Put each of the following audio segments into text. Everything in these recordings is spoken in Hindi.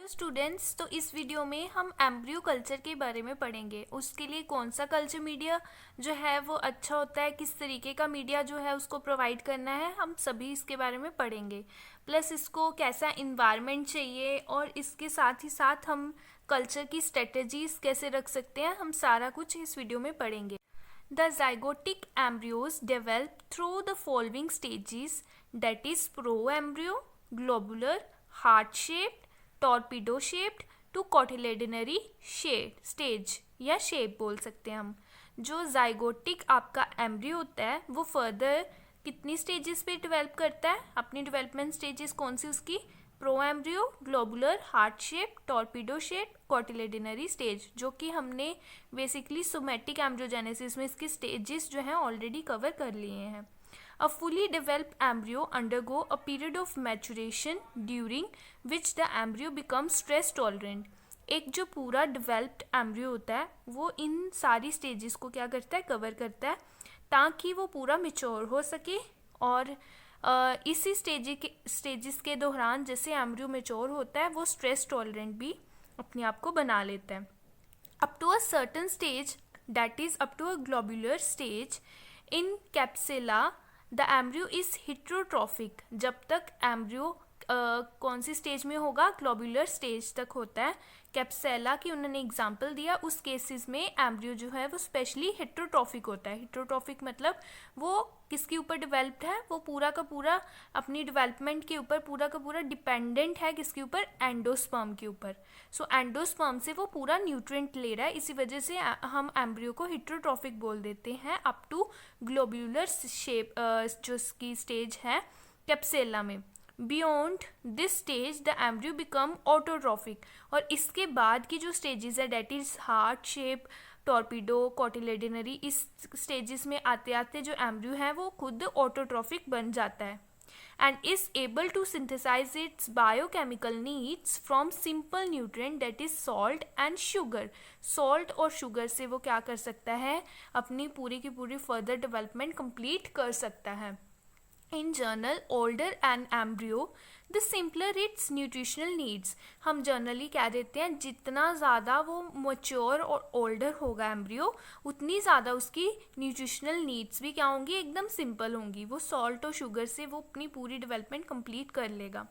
हेलो स्टूडेंट्स, तो इस वीडियो में हम एम्ब्रियो कल्चर के बारे में पढ़ेंगे। उसके लिए कौन सा कल्चर मीडिया जो है वो अच्छा होता है, किस तरीके का मीडिया जो है उसको प्रोवाइड करना है, हम सभी इसके बारे में पढ़ेंगे। प्लस इसको कैसा इन्वायरमेंट चाहिए और इसके साथ ही साथ हम कल्चर की स्ट्रेटजीज कैसे रख सकते हैं, हम सारा कुछ इस वीडियो में पढ़ेंगे। The zygotic embryos develop through the following stages, that is pro-embryo, globular, heart-shaped, torpedo-shaped to cotyledonary stage या शेप बोल सकते हैं हम। जो जाइगोटिक आपका एम्ब्रियो होता है वो फर्दर कितनी स्टेजेस पे डेवलप करता है, अपनी डेवलपमेंट स्टेजेस कौन सी उसकी, pro embryo, globular, heart shape, torpedo shape, cotyledonary stage, जो कि हमने बेसिकली सोमेटिक एम्ब्रियोजेनेसिस में इसके स्टेजेस जो हैं ऑलरेडी कवर कर लिए हैं। A fully developed embryo undergo a period of maturation during which the embryo become stress tolerant. एक जो पूरा डेवलप्ड एम्ब्रियो होता है वो इन सारी स्टेजेस को क्या करता है, कवर करता है, ताकि वो पूरा मेच्योर हो सके। और इसी स्टेजेस के दौरान जैसे एम्ब्रियो मेच्योर होता है वो स्ट्रेस टॉलरेंट भी अपने आप को बना लेता है। Up to a certain stage, that is up to a globular stage in capsula the embryo is heterotrophic. जब तक एम्ब्रियो कौन सी स्टेज में होगा, ग्लोबुलर स्टेज तक होता है। कैप्सुला की उन्होंने एग्जांपल दिया, उस केसेस में एम्ब्रियो जो है वो स्पेशली हेटेरोट्रॉफिक होता है। हेटेरोट्रॉफिक मतलब वो किसके ऊपर डेवलप्ड है, वो पूरा का पूरा अपनी डेवलपमेंट के ऊपर पूरा का पूरा डिपेंडेंट है, किसके ऊपर, एंडोस्पर्म के ऊपर। सो एंडोस्पर्म से वो पूरा न्यूट्रिएंट ले रहा है, इसी वजह से हम एम्ब्रियो को हेटेरोट्रॉफिक बोल देते हैं अप टू ग्लोबुलर शेप जो इसकी स्टेज है कैप्सुला में। Beyond this stage the embryo become autotrophic. और इसके बाद की जो स्टेजेस है, that is heart shape, torpedo, cotyledonary, इस स्टेजेस में आते आते जो एम्ब्रियो है वो खुद ऑटोट्रॉफिक बन जाता है and is able to synthesise its biochemical needs from simple nutrient that is salt and sugar. Salt और शुगर से वो क्या कर सकता है, अपनी पूरी की पूरी फर्दर डेवलपमेंट कंप्लीट कर सकता है। In general, older an embryo, the simpler its nutritional needs। हम जनरली क्या देते हैं, जितना ज़्यादा वो mature और older होगा एम्ब्रियो, उतनी ज़्यादा उसकी न्यूट्रिशनल नीड्स भी क्या होंगी, एकदम सिंपल होंगी। वो सॉल्ट और शुगर से वो अपनी पूरी डेवलपमेंट कंप्लीट कर लेगा।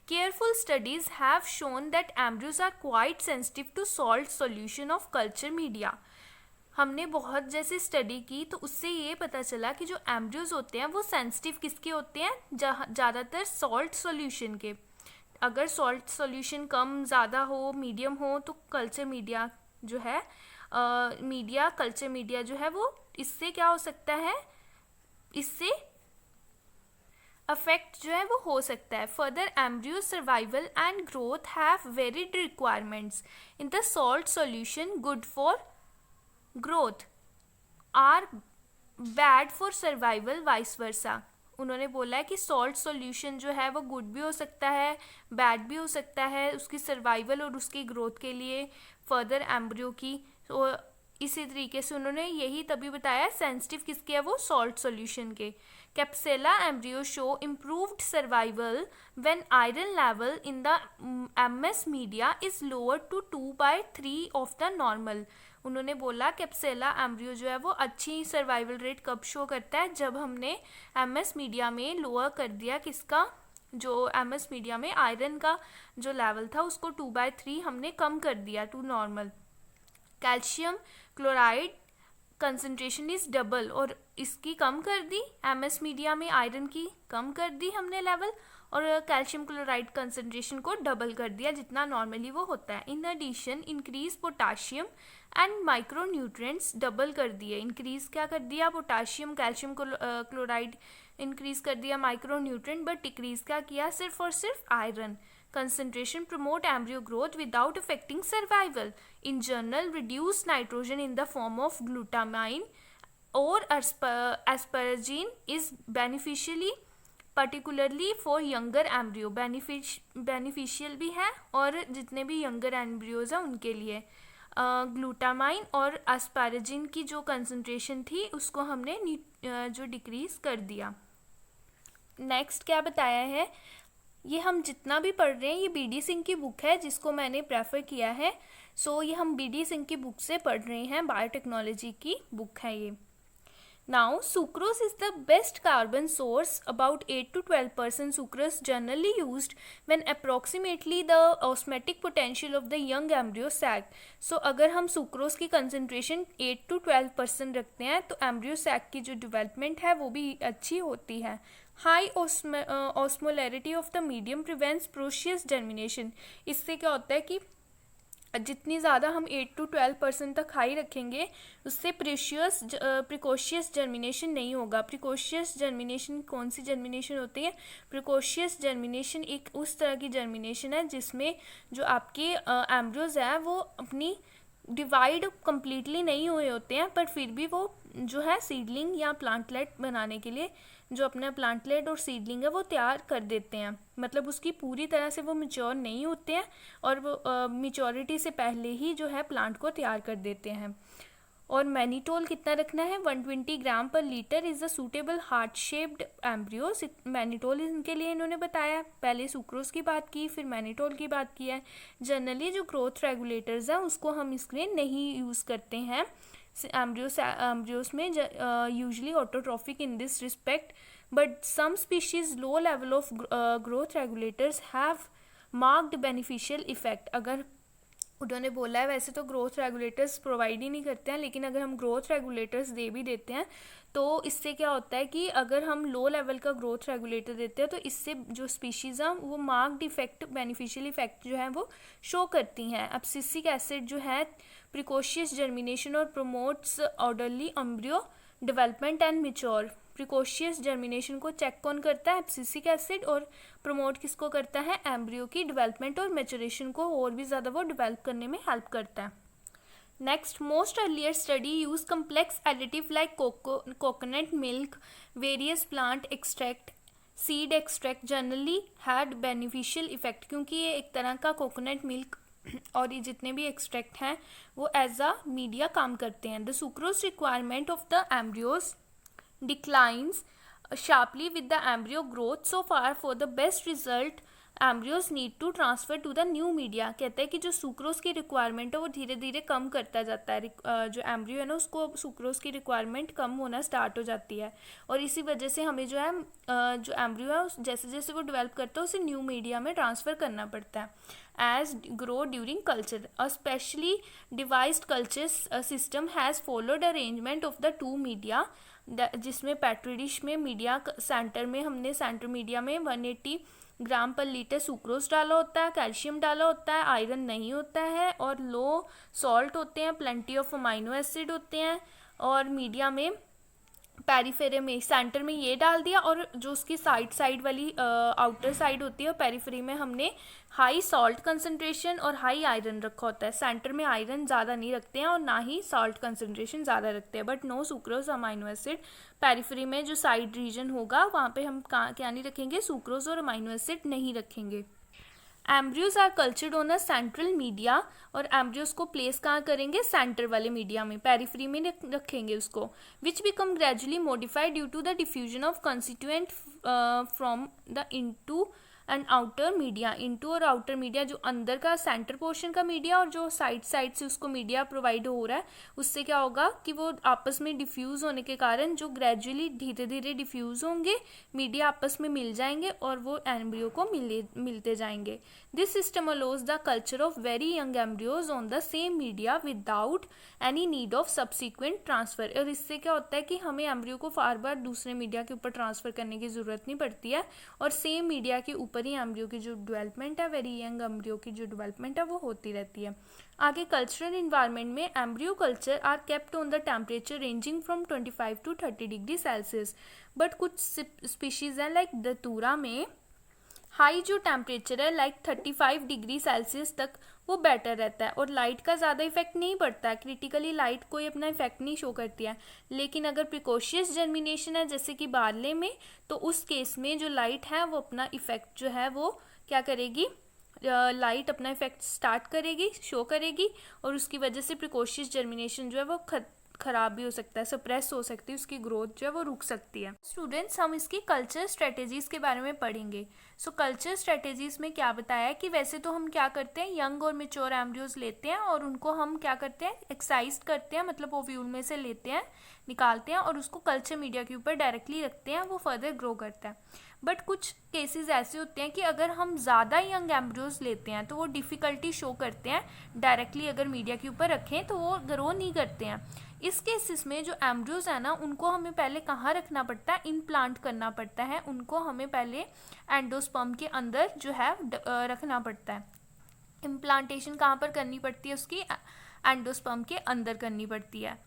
Careful studies have shown that embryos are quite sensitive to salt solution of culture media। हमने बहुत जैसे स्टडी की तो उससे ये पता चला कि जो एम्ब्रियोज होते हैं वो सेंसिटिव किसके होते हैं, ज़्यादातर सॉल्ट सॉल्यूशन के। अगर सॉल्ट सॉल्यूशन कम ज़्यादा हो, मीडियम हो, तो कल्चर मीडिया जो है कल्चर मीडिया जो है वो इससे क्या हो सकता है, इससे अफेक्ट जो है वो हो सकता है। Further embryo survival and growth have varied requirements in the salt solution good for growth are bad for survival vice versa. उन्होंने बोला है कि सॉल्ट सॉल्यूशन जो है वो गुड भी हो सकता है, बैड भी हो सकता है उसकी सर्वाइवल और उसकी ग्रोथ के लिए, फर्दर एम्ब्रियो की। तो इसी तरीके से उन्होंने यही तभी बताया सेंसिटिव किसके है, वो सॉल्ट सॉल्यूशन के। Capsula embryo show improved survival when iron level in the MS media is lower to 2/3 of the normal. उन्होंने बोला कैप्सुला एम्ब्रियो जो है वो अच्छी सर्वाइवल रेट कब शो करता है, जब हमने एमएस मीडिया में लोअर कर दिया किसका, जो एमएस मीडिया में आयरन का जो लेवल था उसको 2/3 हमने कम कर दिया to normal. Calcium chloride concentration is double, और इसकी कम कर दी, एमएस मीडिया में आयरन की कम कर दी हमने लेवल, और कैल्शियम क्लोराइड कंसंट्रेशन को डबल कर दिया जितना नॉर्मली वो होता है। In addition increase potassium and micro nutrients double कर दिए। इंक्रीज क्या कर दिया, पोटाशियम कैल्शियम क्लोराइड इंक्रीज कर दिया, माइक्रो न्यूट्रिएंट, बट डिक्रीज क्या किया, सिर्फ और सिर्फ iron. Concentration promote embryo growth without affecting survival. In general, reduced nitrogen in the form of glutamine or asparagine is beneficially particularly for younger embryo। beneficial भी है और जितने भी younger embryos हैं उनके लिए। ग्लूटामाइन और एस्पाराजिन की जो कंसंट्रेशन थी उसको हमने जो डिक्रीज कर दिया। नेक्स्ट क्या बताया है, ये हम जितना भी पढ़ रहे हैं ये BD सिंह की बुक है जिसको मैंने प्रेफर किया है। ये हम BD सिंह की बुक से पढ़ रहे हैं, बायोटेक्नोलॉजी की बुक है ये। Now, sucrose is the best carbon source. About 8 to 12% sucrose generally used when approximately the osmotic potential of the young embryo sag. अगर हम sucrose की concentration 8 to 12% रखते हैं तो embryo sag की जो development है वो भी अच्छी होती है। High osmolarity of the medium prevents precocious germination. इससे क्या होता है कि जितनी ज़्यादा हम 8 to 12% तक हाई रखेंगे उससे प्रिकॉशियस जर्मिनेशन नहीं होगा। प्रिकॉशियस जर्मिनेशन कौन सी जर्मिनेशन होती है? प्रिकॉशियस जर्मिनेशन एक उस तरह की जर्मिनेशन है जिसमें जो आपके एम्ब्रियोज हैं वो अपनी डिवाइड कम्प्लीटली नहीं हुए होते हैं, पर फिर भी वो जो है सीडलिंग या प्लांटलेट बनाने के लिए जो अपना प्लांटलेट और सीडलिंग है वो तैयार कर देते हैं। मतलब उसकी पूरी तरह से वो मैच्योर नहीं होते हैं और वो मैच्योरिटी से पहले ही जो है प्लांट को तैयार कर देते हैं। और मैनिटोल कितना रखना है? 120 ग्राम पर litre is a suitable heart shaped embryos. Mannitol इनके लिए इन्होंने बताया। पहले सुक्रोज की बात की, फिर मैनिटोल की बात की है। जनरली जो ग्रोथ रेगुलेटर्स हैं उसको हम इसमें नहीं यूज़ करते हैं एम्ब्रियोस में, usually autotrophic in this respect, but some species low level of growth regulators have marked beneficial effect. अगर उन्होंने बोला है वैसे तो ग्रोथ रेगुलेटर्स प्रोवाइड ही नहीं करते हैं, लेकिन अगर हम ग्रोथ रेगुलेटर्स दे भी देते हैं तो इससे क्या होता है कि अगर हम लो लेवल का ग्रोथ रेगुलेटर देते हैं तो इससे जो स्पीशीज़ हैं वो मार्क्ड इफेक्ट, बेनिफिशियल इफेक्ट जो है वो शो करती हैं। एब्सिसिक एसिड जो है प्रिकॉशियस जर्मिनेशन और promotes orderly embryo development and mature. Precocious germination को चेक कौन करता है? Abscisic acid. और प्रमोट किसको करता है? एम्ब्रियो की डेवलपमेंट और मैच्योरेशन को और भी ज़्यादा वो डेवलप करने में हेल्प करता है। Next, most earlier study use complex additive like coconut milk, various plant extract, seed extract generally had beneficial effect. क्योंकि ये एक तरह का कोकोनट मिल्क और ये जितने भी एक्सट्रैक्ट हैं वो एज अ मीडिया काम करते हैं। The sucrose requirement of the embryos declines sharply with the embryo growth. So far for the best result embryos need to transfer to the new media। कहते हैं कि जो सुक्रोज की रिक्वायरमेंट है वो धीरे धीरे कम करता जाता है। जो एम्ब्रियो है ना उसको सुक्रोज की रिक्वायरमेंट कम होना स्टार्ट हो जाती है और इसी वजह से हमें जो है जो एम्ब्रियो है जैसे जैसे वो डेवलप करता है उसे न्यू मीडिया में ट्रांसफ़र करना पड़ता है। as grow during culture, a specially devised culture system has followed arrangement of the two media, जिसमें पेट्री डिश में मीडिया सेंटर में हमने सेंटर मीडिया में 180 ग्राम पर लीटर सुक्रोज डाला होता है, कैल्शियम डाला होता है, आयरन नहीं होता है और लो सॉल्ट होते हैं, प्लेंटी ऑफ अमाइनो एसिड होते हैं। और मीडिया में पेरीफेरी में सेंटर में ये डाल दिया और जो उसकी साइड वाली आउटर साइड होती है पेरीफेरी में हमने हाई सॉल्ट कंसंट्रेशन और हाई आयरन रखा होता है। सेंटर में आयरन ज़्यादा नहीं रखते हैं और ना ही सॉल्ट कंसंट्रेशन ज़्यादा रखते हैं, but no sucrose amino acid. Periphery में जो साइड रीजन होगा वहाँ पे हम क्या नहीं रखेंगे? सुक्रोज और अमाइनो एसिड नहीं रखेंगे। Embryos are cultured on a central media, और एम्ब्रियोज को प्लेस कहाँ करेंगे? सेंटर वाले मीडिया में, पेरिफेरी में रखेंगे उसको। Which become gradually modified due to the diffusion of constituent from the into and outer media. Into और आउटर मीडिया, जो अंदर का सेंटर पोर्शन का मीडिया और जो साइड से उसको मीडिया प्रोवाइड हो रहा है, उससे क्या होगा कि वो आपस में डिफ्यूज़ होने के कारण जो ग्रेजुअली धीरे धीरे डिफ्यूज़ होंगे, मीडिया आपस में मिल जाएंगे और वो एम्ब्रियो को मिलते जाएंगे। This system allows the culture of very young embryos on the same media without any need of subsequent transfer. और इससे क्या होता है कि हमें एम्ब्रियो को बार दूसरे मीडिया के ऊपर ट्रांसफ़र करने की ज़रूरत नहीं पड़ती है और सेम मीडिया के ऊपर ही एम्ब्रियो की जो डेवलपमेंट है, वेरी यंग एम्ब्रियो की जो डेवलपमेंट है वो होती रहती है। आगे कल्चरल इन्वायरमेंट में embryo culture are kept on the temperature ranging from 25 to 30 degree Celsius. But कुछ स्पीशीज़ हैं लाइक दतूरा में हाई जो टेम्परेचर है लाइक 35 डिग्री सेल्सियस तक वो बेटर रहता है और लाइट का ज़्यादा इफेक्ट नहीं पड़ता है। क्रिटिकली लाइट कोई अपना इफेक्ट नहीं शो करती है। लेकिन अगर प्रिकॉशियस जर्मिनेशन है जैसे कि बारले में, तो उस केस में जो लाइट है वो अपना इफेक्ट जो है वो क्या करेगी? लाइट अपना इफेक्ट स्टार्ट करेगी, शो करेगी और उसकी वजह से प्रिकॉशियस जर्मिनेशन जो है वो ख़राब भी हो सकता है, सप्रेस हो सकती है, उसकी ग्रोथ जो है वो रुक सकती है। स्टूडेंट्स, हम इसकी कल्चर स्ट्रेटेजीज़ के बारे में पढ़ेंगे। सो कल्चर स्ट्रेटेजीज़ में क्या बताया है कि वैसे तो हम क्या करते हैं, यंग और मेच्योर एम्ब्रियोज लेते हैं और उनको हम क्या करते हैं, एक्साइज करते हैं, मतलब ओव्यूल में से लेते हैं, निकालते हैं और उसको कल्चर मीडिया के ऊपर डायरेक्टली रखते हैं, वो फर्दर ग्रो करता है। बट कुछ केसेस ऐसे होते हैं कि अगर हम ज़्यादा यंग एम्ब्रियोज लेते हैं तो वो डिफ़िकल्टी शो करते हैं, डायरेक्टली अगर मीडिया के ऊपर रखें तो वो ग्रो नहीं करते हैं। इस केसेस में जो एम्ब्रियोज है ना, उनको हमें पहले कहाँ रखना पड़ता है, इम्प्लांट करना पड़ता है, उनको हमें पहले एंडोस्पर्म के अंदर जो है रखना पड़ता है। इम्प्लांटेशन कहाँ पर करनी पड़ती है, उसकी एंडोस्पर्म के अंदर करनी पड़ती है।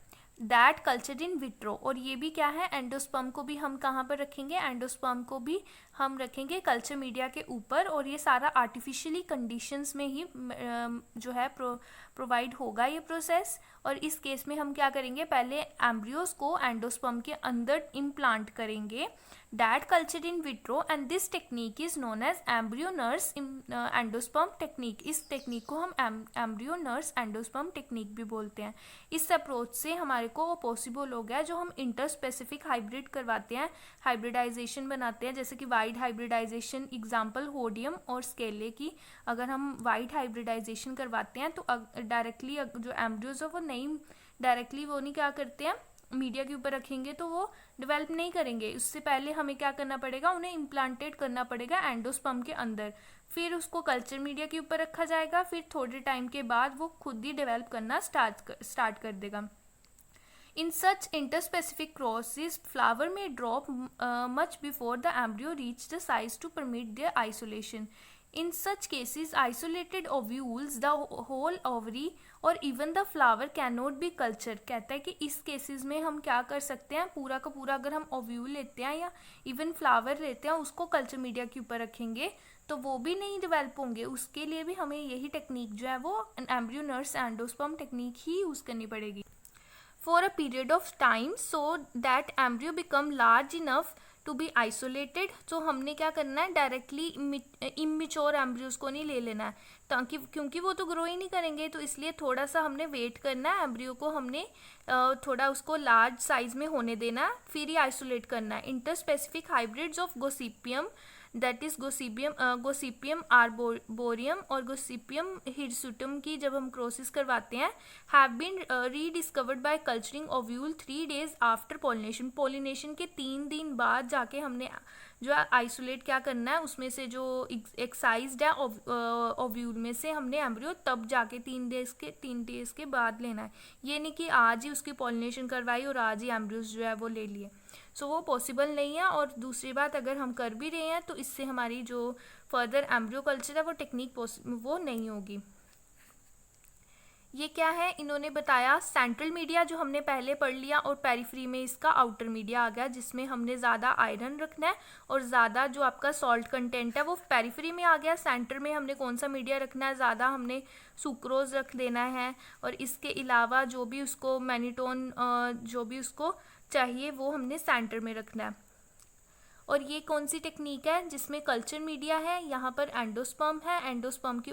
दैट कल्चर इन विट्रो, और ये भी क्या है, एंडोस्पर्म को भी हम कहाँ पर रखेंगे, एंडोस्पर्म को भी हम रखेंगे कल्चर मीडिया के ऊपर, और ये सारा आर्टिफिशियली कंडीशंस में ही जो है प्रोवाइड होगा ये प्रोसेस। और इस केस में हम क्या करेंगे, पहले एम्ब्रियोज को एंडोस्पर्म के अंदर इम्प्लांट करेंगे, that culture in vitro, and this technique is known as embryo nurse endosperm technique. इस टेक्निक को हम एम्ब्रियो नर्स एंडोस्पर्म टेक्निक भी बोलते हैं। इस अप्रोच से हमारे को वो पॉसिबल हो गया जो हम इंटरस्पेसिफिक हाइब्रिड करवाते हैं, हाइब्रिडाइजेशन बनाते हैं, जैसे कि वाइड हाइब्रिडाइजेशन, एग्जाम्पल होडियम और स्केले की। अगर हम वाइड हाइब्रिडाइजेशन करवाते हैं तो डायरेक्टली जो एम्ब्रियोज है वो नहीं, डायरेक्टली वो नहीं क्या करते हैं, मीडिया के ऊपर रखेंगे तो वो डेवलप नहीं करेंगे। उससे पहले हमें क्या करना पड़ेगा, उन्हें इम्प्लांटेड करना पड़ेगा एंडोस्पर्म के अंदर, फिर उसको कल्चर मीडिया के ऊपर रखा जाएगा, फिर थोड़े टाइम के बाद वो खुद ही डेवलप करना स्टार्ट कर देगा। In such interspecific crosses, flower may drop much before the embryo reach the size to permit their isolation. In such cases, isolated ovules, the whole ovary और even the flower cannot be cultured। कहता है कि इस केसेस में हम क्या कर सकते हैं, पूरा का पूरा अगर हम ओव्यूल लेते हैं या इवन फ्लावर लेते हैं, उसको कल्चर मीडिया के ऊपर रखेंगे तो वो भी नहीं डेवलप होंगे। उसके लिए भी हमें यही टेक्निक जो है वो एम्ब्रियो नर्स एंडोस्पर्म टेक्निक ही यूज़ करनी पड़ेगी for a period of time so that embryo become large enough to be isolated। तो हमने क्या करना है, डायरेक्टली इमेच्योर एम्ब्रियोज को नहीं ले लेना है, ताकि क्योंकि वो तो ग्रो ही नहीं करेंगे, तो इसलिए थोड़ा सा हमने वेट करना है, एम्ब्रियो को हमने थोड़ा उसको लार्ज साइज में होने देना है, फिर ही आइसोलेट करना है। Interspecific hybrids of Gossypium, that is Gossypium arboreum और गोसिपियम हिरसुटम की जब हम क्रोसिस करवाते हैं, have been rediscovered by culturing ovule 3 days after pollination. Pollination के 3 दिन बाद जाके हमने जो आइसोलेट क्या करना है, उसमें से जो एक्साइज्ड है ओव्यूल में से हमने एम्ब्रियो तब जाके 3 डेज के बाद लेना है। ये नहीं कि आज ही उसकी पॉलिनेशन करवाई और आज ही एम्ब्रियोज जो है वो ले लिए, सो वो पॉसिबल नहीं है। और दूसरी बात, अगर हम कर भी रहे हैं तो इससे हमारी जो फर्दर एम्ब्रियो कल्चर है वो टेक्निक वो नहीं होगी। ये क्या है, इन्होंने बताया सेंट्रल मीडिया जो हमने पहले पढ़ लिया, और पेरिफ्री में इसका आउटर मीडिया आ गया, जिसमें हमने ज़्यादा आयरन रखना है और ज़्यादा जो आपका सॉल्ट कंटेंट है वो पेरिफ्री में आ गया। सेंटर में हमने कौन सा मीडिया रखना है, ज़्यादा हमने सुक्रोज रख देना है, और इसके अलावा जो भी उसको मैनिटोन जो भी उसको चाहिए वो हमने सेंटर में रखना है। और ये कौन सी टेक्निक है जिसमें कल्चर मीडिया है, यहाँ पर एंडोस्पर्म है, एंडोस्पर्म के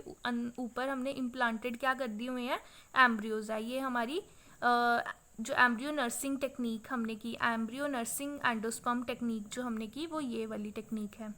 ऊपर हमने इम्प्लांटेड क्या कर दिए हुए हैं, एम्ब्रियोज है। ये हमारी जो एम्ब्रियो नर्सिंग टेक्निक हमने की, एम्ब्रियो नर्सिंग एंडोस्पर्म टेक्निक जो हमने की वो ये वाली टेक्निक है।